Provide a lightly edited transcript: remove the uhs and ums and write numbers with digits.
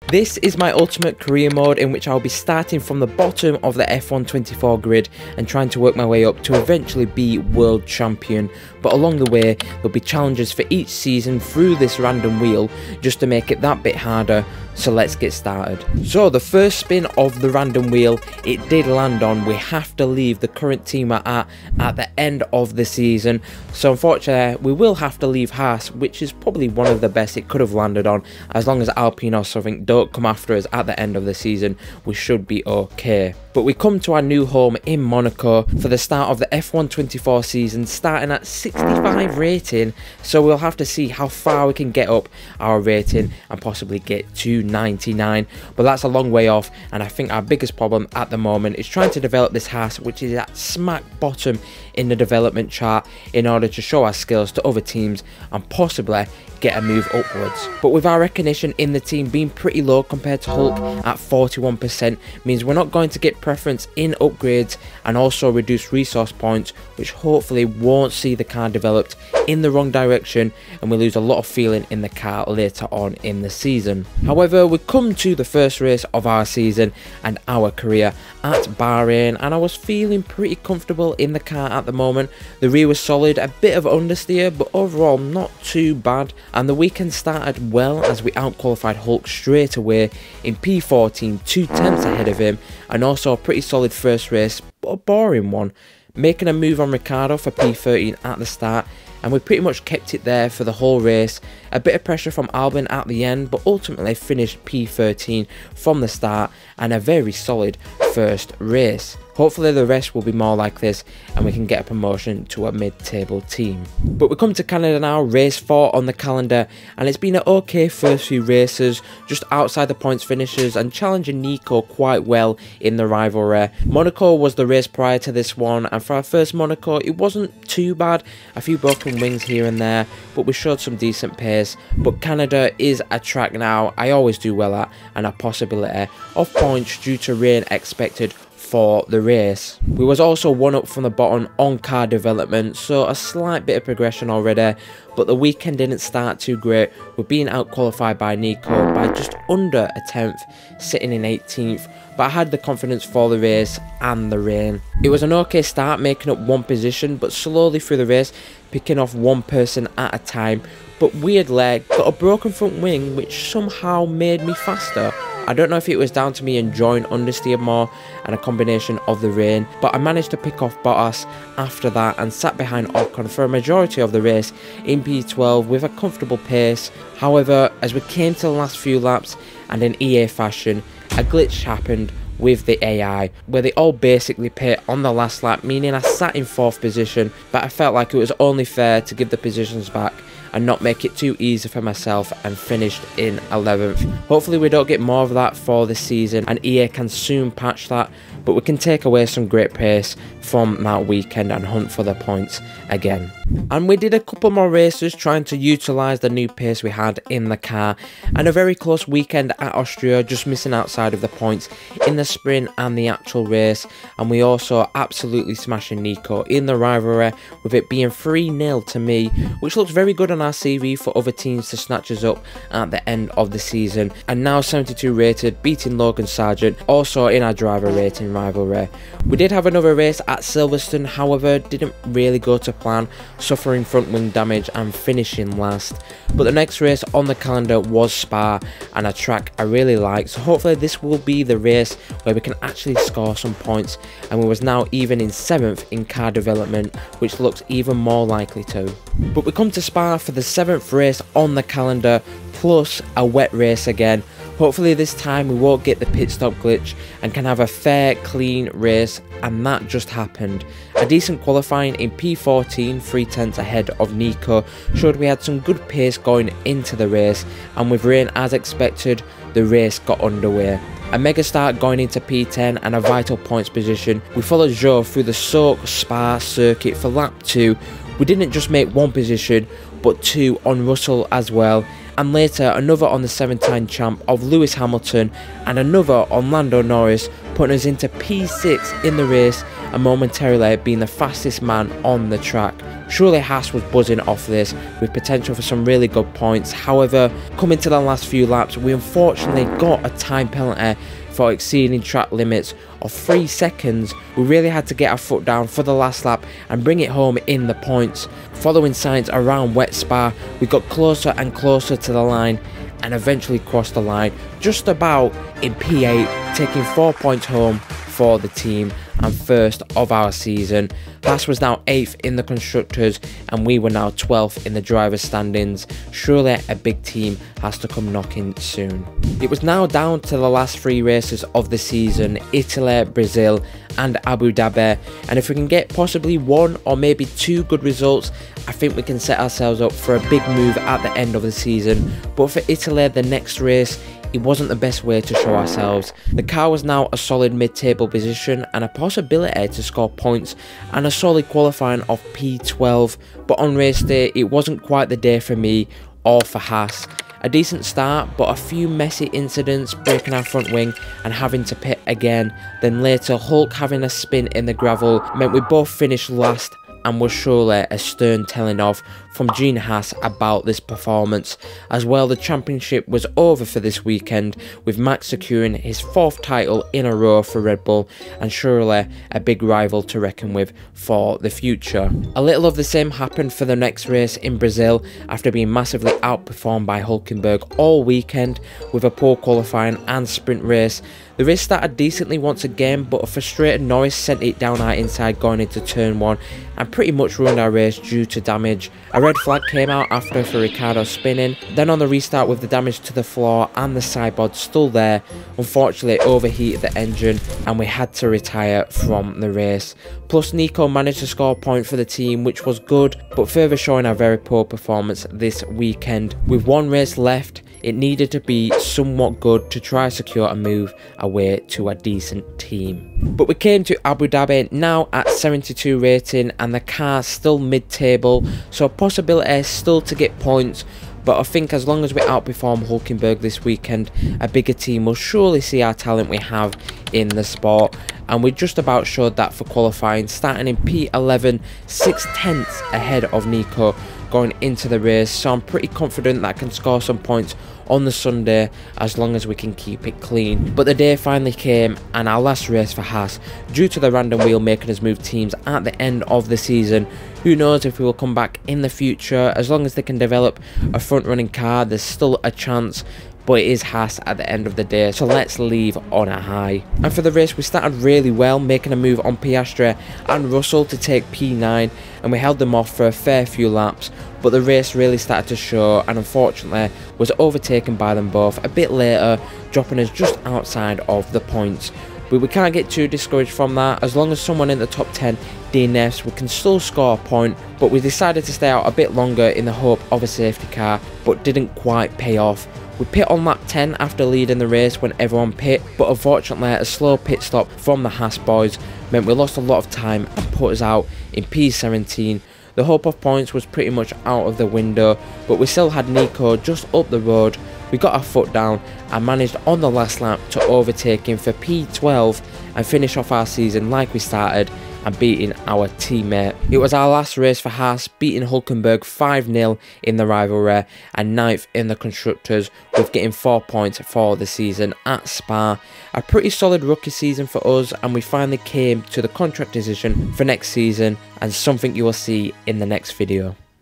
This is my ultimate career mode in which I'll be starting from the bottom of the F124 grid and trying to work my way up to eventually be world champion. But along the way there'll be challenges for each season through this random wheel just to make it that bit harder. So let's get started. So the first spin of the random wheel, it did land on we have to leave the current team we're at the end of the season. So unfortunately we will have to leave Haas, which is probably one of the best it could have landed on. As long as Alpine or something don't come after us at the end of the season, we should be okay. But we come to our new home in Monaco for the start of the F124 season, starting at 65 rating, so we'll have to see how far we can get up our rating and possibly get to 99, but that's a long way off. And I think our biggest problem at the moment is trying to develop this Haas, which is at smack bottom in the development chart, in order to show our skills to other teams and possibly get a move upwards. But with our recognition in the team being pretty low compared to Hulk at 41%, means we're not going to get preference in upgrades and also reduced resource points, which hopefully won't see the car developed in the wrong direction and we lose a lot of feeling in the car later on in the season. However, we come to the first race of our season and our career at Bahrain, and I was feeling pretty comfortable in the car at the moment. The rear was solid, a bit of understeer, but overall not too bad. And the weekend started well as we outqualified Hulk straight away in P14, 2 tenths ahead of him, and also a pretty solid first race, but a boring one, making a move on Ricciardo for P13 at the start, and we pretty much kept it there for the whole race. A bit of pressure from Albon at the end, but ultimately finished P13 from the start, and a very solid first race. Hopefully the rest will be more like this and we can get a promotion to a mid-table team. But we come to Canada now, race 4 on the calendar, and it's been an okay first few races, just outside the points finishes and challenging Nico quite well in the rivalry. Monaco was the race prior to this one, and for our first Monaco it wasn't too bad, a few broken wings here and there, but we showed some decent pace. But Canada is a track now I always do well at, and a possibility of points due to rain expected for the race. We was also one up from the bottom on car development, so a slight bit of progression already, but the weekend didn't start too great. We're being out qualified by Nico by just under a tenth, sitting in 18th, but I had the confidence for the race and the rain. It was an okay start, making up one position, but slowly through the race picking off one person at a time, but weirdly got a broken front wing which somehow made me faster. I don't know if it was down to me enjoying understeer more and a combination of the rain, but I managed to pick off Bottas after that and sat behind Ocon for a majority of the race in P12 with a comfortable pace. However, as we came to the last few laps and in EA fashion, a glitch happened with the AI, where they all basically pit on the last lap, meaning I sat in 4th position, but I felt like it was only fair to give the positions back and not make it too easy for myself, and finished in 11th. Hopefully we don't get more of that for this season and EA can soon patch that, but we can take away some great pace from that weekend and hunt for the points again. And we did a couple more races trying to utilise the new pace we had in the car, and a very close weekend at Austria, just missing outside of the points in the sprint and the actual race. And we also absolutely smashing Nico in the rivalry, with it being 3-0 to me, which looks very good on our CV for other teams to snatch us up at the end of the season. And now 72 rated, beating Logan Sargent, also in our driver rating rivalry. We did have another race at Silverstone, however didn't really go to plan, suffering front wing damage and finishing last. But the next race on the calendar was Spa, and a track I really like, so hopefully this will be the race where we can actually score some points, and we was now even in 7th in car development, which looks even more likely to. But we come to Spa for the 7th race on the calendar, plus a wet race again. Hopefully this time we won't get the pit stop glitch and can have a fair, clean race, and that just happened. A decent qualifying in P14, 3 tenths ahead of Nico, showed we had some good pace going into the race, and with rain as expected, the race got underway. A mega start going into P10 and a vital points position. We followed Joe through the soaked Spa circuit for lap 2. We didn't just make one position, but 2 on Russell as well, and later another on the 7-time champ of Lewis Hamilton and another on Lando Norris, putting us into P6 in the race, and momentarily being the fastest man on the track. Surely Haas was buzzing off this with potential for some really good points. However, coming to the last few laps, we unfortunately got a time penalty for exceeding track limits of 3 seconds. We really had to get our foot down for the last lap and bring it home in the points. Following signs around wet Spa, we got closer and closer to the line and eventually crossed the line just about in P8, taking 4 points home for the team and first of our season. Haas was now 8th in the constructors and we were now 12th in the drivers standings. Surely a big team has to come knocking soon. It was now down to the last 3 races of the season: Italy, Brazil and Abu Dhabi, and if we can get possibly 1 or maybe 2 good results, I think we can set ourselves up for a big move at the end of the season. But for Italy, the next race, it wasn't the best way to show ourselves. The car was now a solid mid-table position and a possibility to score points and a solid qualifying of P12, but on race day it wasn't quite the day for me or for Haas. A decent start, but a few messy incidents, breaking our front wing and having to pit again. Then later Hulk having a spin in the gravel meant we both finished last, and was surely a stern telling off from Gene Haas about this performance. As well, the championship was over for this weekend, with Max securing his 4th title in a row for Red Bull, and surely a big rival to reckon with for the future. A little of the same happened for the next race in Brazil, after being massively outperformed by Hulkenberg all weekend with a poor qualifying and sprint race. The race started decently once again, but a frustrated Norris sent it down our inside going into turn 1 and pretty much ruined our race due to damage. A red flag came out after for Ricciardo spinning. Then on the restart, with the damage to the floor and the sideboard still there, unfortunately it overheated the engine and we had to retire from the race. Plus Nico managed to score a point for the team, which was good, but further showing our very poor performance this weekend. With 1 race left, it needed to be somewhat good to try secure a move away to a decent team. But we came to Abu Dhabi now at 72 rating and the car still mid-table, so a possibility still to get points. But I think as long as we outperform Hulkenberg this weekend, a bigger team will surely see our talent we have in the sport. And we just about showed that for qualifying, starting in P11, 6/10 ahead of Nico going into the race. So I'm pretty confident that I can score some points on the Sunday as long as we can keep it clean. But the day finally came and our last race for Haas, due to the random wheel making us move teams at the end of the season. Who knows if we will come back in the future? As long as they can develop a front running car, there's still a chance. But it is Haas at the end of the day, so let's leave on a high. And for the race, we started really well, making a move on Piastri and Russell to take P9, and we held them off for a fair few laps. But the race really started to show, and unfortunately was overtaken by them both a bit later, dropping us just outside of the points. But we can't get too discouraged from that. As long as someone in the top 10 DNFs, we can still score a point. But we decided to stay out a bit longer in the hope of a safety car, but didn't quite pay off. We pit on lap 10 after leading the race when everyone pit, but unfortunately a slow pit stop from the Haas boys meant we lost a lot of time and put us out in P17. The hope of points was pretty much out of the window, but we still had Nico just up the road. We got our foot down and managed on the last lap to overtake him for P12 and finish off our season like we started and beating our teammate. It was our last race for Haas, beating Hulkenberg 5-0 in the rivalry and 9th in the constructors, with getting 4 points for the season at Spa. A pretty solid rookie season for us, and we finally came to the contract decision for next season, and something you will see in the next video.